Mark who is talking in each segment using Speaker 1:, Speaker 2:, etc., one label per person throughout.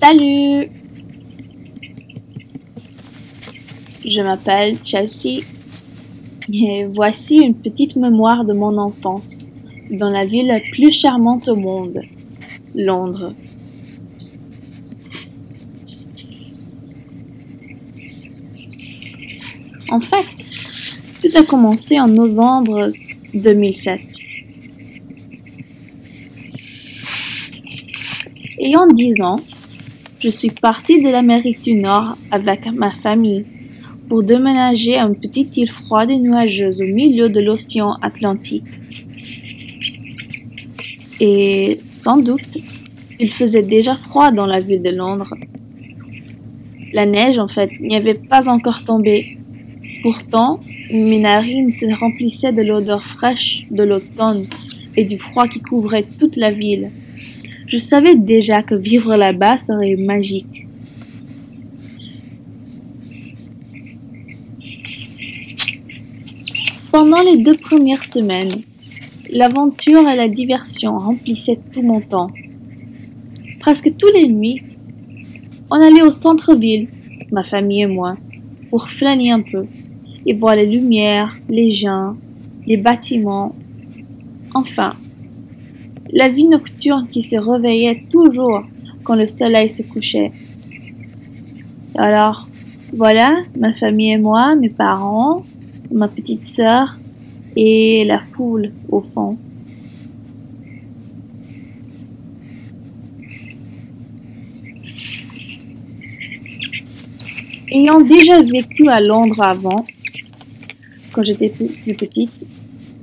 Speaker 1: Salut! Je m'appelle Chelsea et voici une petite mémoire de mon enfance dans la ville la plus charmante au monde, Londres. En fait, tout a commencé en novembre 2007. Ayant 10 ans, je suis partie de l'Amérique du Nord avec ma famille pour déménager à une petite île froide et nuageuse au milieu de l'océan Atlantique. Et sans doute, il faisait déjà froid dans la ville de Londres. La neige, en fait, n'y avait pas encore tombé. Pourtant, mes narines se remplissaient de l'odeur fraîche de l'automne et du froid qui couvrait toute la ville. Je savais déjà que vivre là-bas serait magique. Pendant les 2 premières semaines, l'aventure et la diversion remplissaient tout mon temps. Presque toutes les nuits, on allait au centre-ville, ma famille et moi, pour flâner un peu et voir les lumières, les gens, les bâtiments. Enfin, la vie nocturne qui se réveillait toujours quand le soleil se couchait. Alors, voilà, ma famille et moi, mes parents, ma petite sœur et la foule au fond. Ayant déjà vécu à Londres avant, quand j'étais plus petite,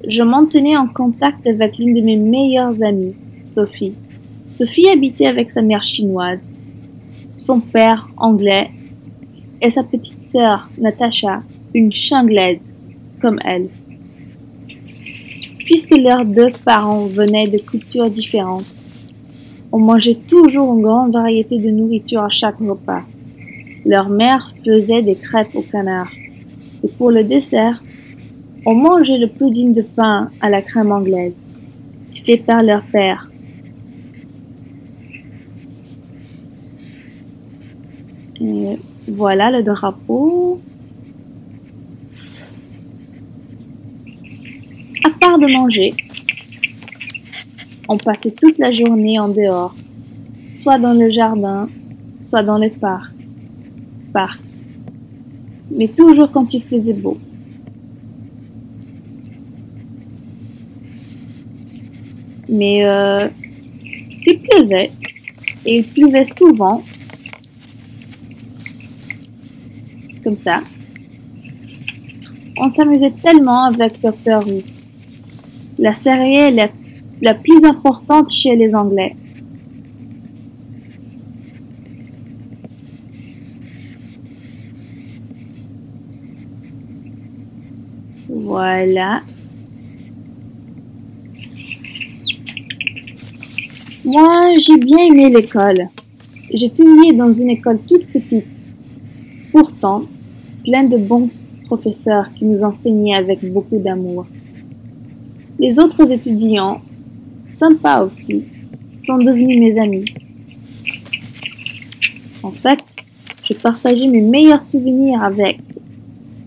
Speaker 1: je maintenais en contact avec l'une de mes meilleures amies, Sophie. Sophie habitait avec sa mère chinoise, son père anglais et sa petite sœur, Natasha, une Anglaise, comme elle. Puisque leurs 2 parents venaient de cultures différentes, on mangeait toujours une grande variété de nourriture à chaque repas. Leur mère faisait des crêpes au canard. Et pour le dessert, on mangeait le pudding de pain à la crème anglaise, fait par leur père. Et voilà le drapeau. À part de manger, on passait toute la journée en dehors, soit dans le jardin, soit dans les parcs. Mais toujours quand il faisait beau. Mais s'il pleuvait, et il pleuvait souvent, comme ça, on s'amusait tellement avec Dr. Who, la série la plus importante chez les Anglais. Voilà. Moi, j'ai bien aimé l'école. J'étudiais dans une école toute petite. Pourtant, plein de bons professeurs qui nous enseignaient avec beaucoup d'amour. Les autres étudiants, sympas aussi, sont devenus mes amis. En fait, je partageais mes meilleurs souvenirs avec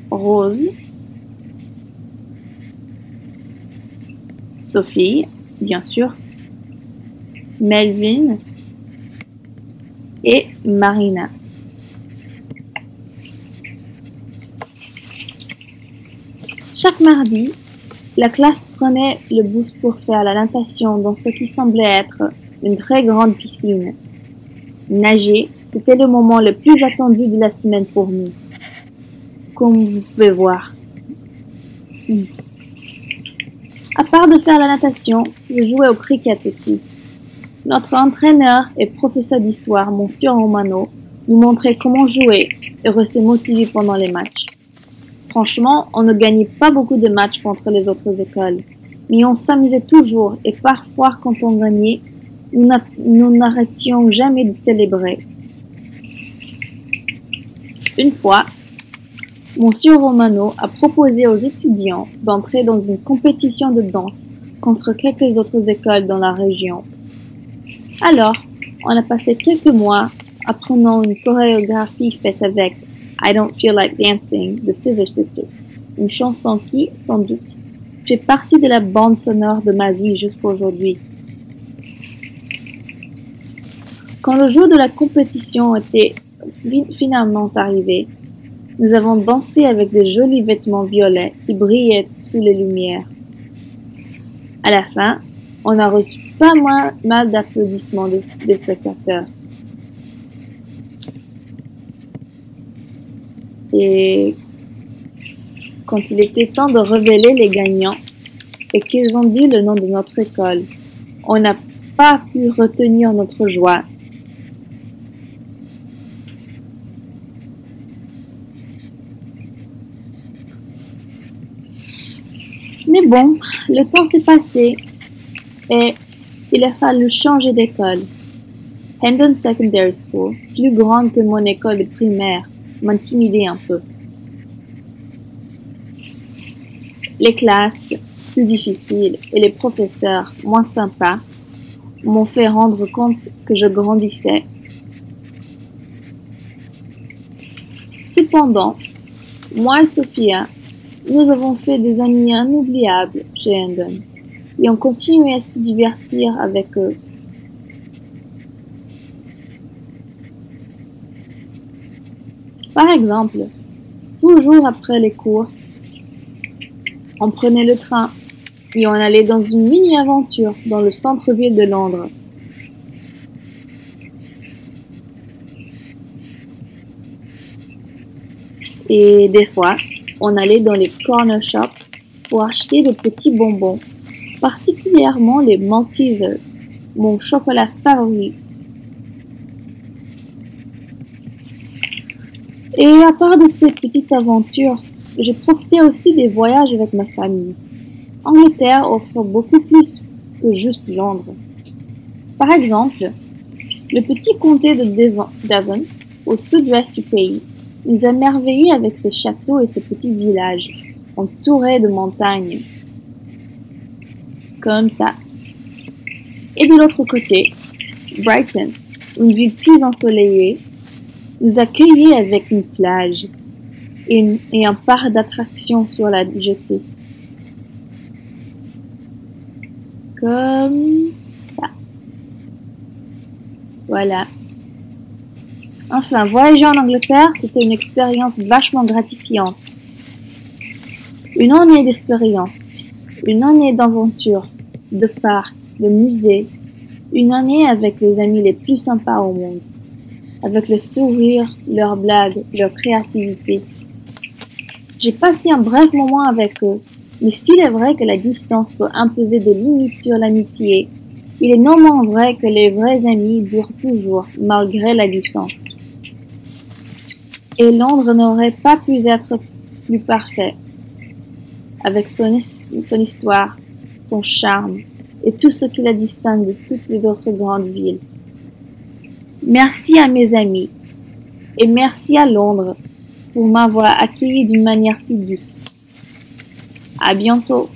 Speaker 1: Rose, Sophie, bien sûr, Melvin et Marina. Chaque mardi, la classe prenait le bus pour faire la natation dans ce qui semblait être une très grande piscine. Nager, c'était le moment le plus attendu de la semaine pour nous, comme vous pouvez voir. À part de faire la natation, je jouais au cricket aussi. Notre entraîneur et professeur d'histoire, Monsieur Romano, nous montrait comment jouer et rester motivé pendant les matchs. Franchement, on ne gagnait pas beaucoup de matchs contre les autres écoles, mais on s'amusait toujours et parfois quand on gagnait, nous n'arrêtions jamais de célébrer. Une fois, Monsieur Romano a proposé aux étudiants d'entrer dans une compétition de danse contre quelques autres écoles dans la région. Alors, on a passé quelques mois apprenant une chorégraphie faite avec I Don't Feel Like Dancing de Scissor Sisters, une chanson qui, sans doute, fait partie de la bande sonore de ma vie jusqu'à aujourd'hui. Quand le jour de la compétition était finalement arrivé, nous avons dansé avec de jolis vêtements violets qui brillaient sous les lumières. À la fin, on a reçu pas mal d'applaudissements des spectateurs. Et quand il était temps de révéler les gagnants et qu'ils ont dit le nom de notre école, on n'a pas pu retenir notre joie. Mais bon, le temps s'est passé et il a fallu changer d'école. Hendon Secondary School, plus grande que mon école de primaire, m'intimidait un peu. Les classes plus difficiles et les professeurs moins sympas m'ont fait rendre compte que je grandissais. Cependant, moi et Sophia, nous avons fait des amis inoubliables chez Hendon et on continué à se divertir avec eux. Par exemple, toujours après les cours, on prenait le train et on allait dans une mini-aventure dans le centre-ville de Londres. Et des fois, on allait dans les corner shops pour acheter des petits bonbons, particulièrement les Maltesers, mon chocolat favori. Et à part de ces petites aventures, j'ai profité aussi des voyages avec ma famille. Angleterre offre beaucoup plus que juste Londres. Par exemple, le petit comté de Devon, au sud-ouest du pays, nous a merveillés avec ses châteaux et ses petits villages, entourés de montagnes. Comme ça. Et de l'autre côté, Brighton, une ville plus ensoleillée, nous accueillait avec une plage et un parc d'attractions sur la jetée. Comme ça. Voilà. Enfin, voyager en Angleterre, c'était une expérience vachement gratifiante. Une année d'expérience, une année d'aventure, de parcs, de musées, une année avec les amis les plus sympas au monde, avec le sourire, leurs blagues, leur créativité. J'ai passé un bref moment avec eux, mais s'il est vrai que la distance peut imposer des limites sur l'amitié, il est non vrai que les vrais amis durent toujours, malgré la distance. Et Londres n'aurait pas pu être plus parfait, avec son histoire, son charme et tout ce qui la distingue de toutes les autres grandes villes. Merci à mes amis et merci à Londres pour m'avoir accueilli d'une manière si douce. À bientôt.